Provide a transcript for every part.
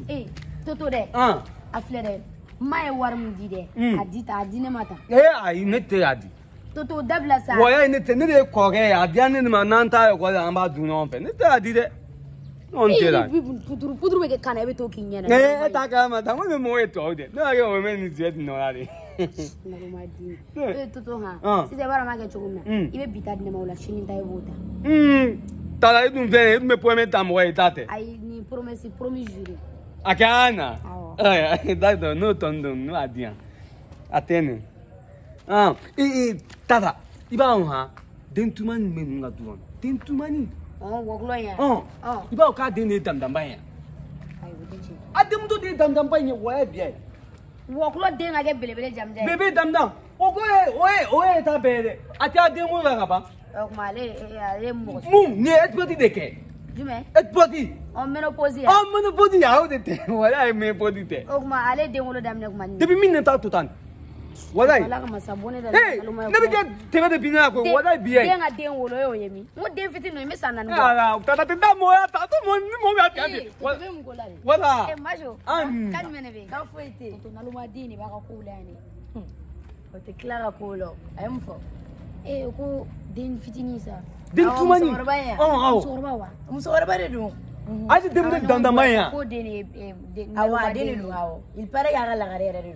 Eh, Toto de. Ah. A flere. Mai war mu di de. A di ne mata. Ai ne te adi. Toto dabla sa. Wa ya ne te ne de ko ge adi an ne ma nan ta ko an ba du no pe. Ne te adi de. Non te la. Pudru be ke kana be to kinya na. Ta ka ma ta mo mo e to de. Na ge o me ni je no la de. Toto ha. Si se bara ma ke chugumna. Ibe bitad ne maula shini dai bota. Tala idun ve me po me ta mo e tate. Ai ni promesse promis jure. Akana. Ai, dai do no tondo no adian. Atene. Tata. Iba on ha. Dentu man me nga duon. Dentu mani. Woklo ya. Iba o ka den ne dam dam ba ya. Ai wudechi. Adem to de dam dam ba ya wa bia. Woklo den ga belebele jamja. Bebe dam dam. Oye ta bere. Ati adem mo ga ba. Male ale mo. Ni etpoti de ke. Jume. Etpoti. On menopause. Menopause ya o de te. Wala ai me podi te. Ale den wolo damne kuma ni. Debi min na ta tutan. Wala. Wala ka masabone da. Ne bi te be de bina ko wala biye. Den ga den wolo yo yemi. Mo den fiti no me sana no. Ala, ta ta mo ya ta to mo me ati ati. Wala. Majo. Kan mene be. Kan foite. To naluma dini ba ka kula ni. O te clara kolo. Ayam fo. Ko den fitini sa. Den tumani. Musorba de do. Aji dem de dandamaya. Ko den awa den do hawo. Il pare ya la garere de.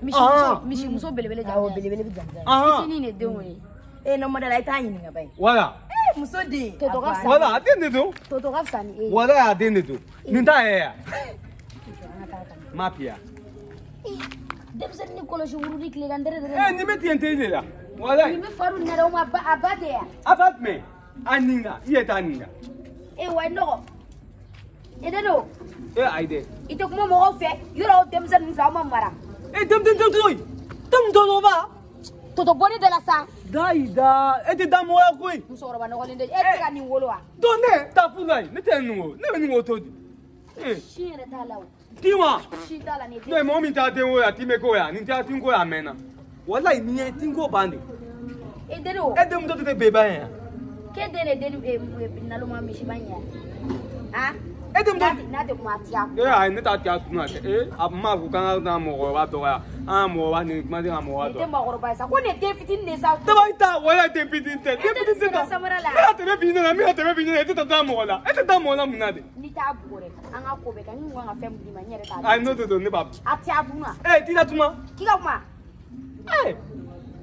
Mishi muso belebele jawo belebele janja. Fitini ne den we. No modala ita yin nga bai. Wala. Muso de. Toto ka sa. Wala aden de do. Toto ka sa ni. Wala aden de do. Ninta ya. Mapia. Dem se ni kolo shuru dik le gandere de. Ni meti entende la. Wala. Ni me faru na do ma abate ya. Abat me. Aninga, iye ta aninga. Wa no. Edeno. Aide. Ito kuma mo fe, yoro dem se ni fama mara. Dem do ba. Toto boni de la sa. Daida, ete da mo ya koi. Musoro ba no golinde. Ka ni wolo wa. Donne, ta funai, ne te nuwo, ne ni ngo todi. Shire ta lawo. Tima. Shi ta la ni. Ne mo mi ta de wo ya time ko ya, ni ta tin ko ya mena. Wallahi ni e tin ko bande. Edeno. Edem do te beba ya. Ke dele naluma mishi banya. Edem do na de kuma tia. Ai ne ta tia tuna te. Amma ku kan na mo wa to ya. Mo wa ni ma de mo wa to. Te ma goro ba sa. Ko ne te fitin ne sa. Te ba ita wala te fitin te. Te fitin te. Ya te be binu na mi te be binu te ta mo la. E te ta mo la munade. Ni ta bore. Anga ko be kan ni wa fem di ma nyere ta. Ai no to ne ba. Atia tuma. Ti da tuma. Ki ka kuma.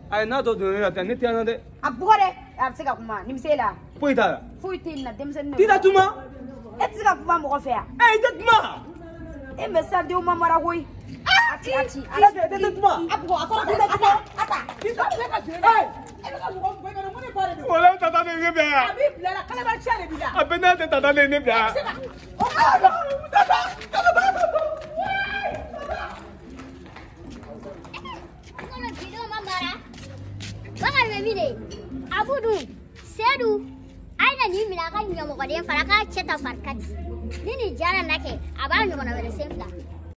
Ai na to ne ta ne ti ana de. Abore. Abseka kuma. Ni misela. Poita. Fuite na dem sen. Ti da tuma. Etika kuma mo fe ya. Te tuma. Me sa de uma mara koi. Ati. Ala te tuma. Apo akora ti tuma. Ata. Ti ka le ka se. E ka mo ko be mo ne pare do. Wala tata ne be. Abi bla kala ba chale bi la. Abena te tata ne be. Abudu, Sedu, aina ni mina kan nyamu ko den faraka cheta farkati. Nini jara nake, abanu mona wele sefla.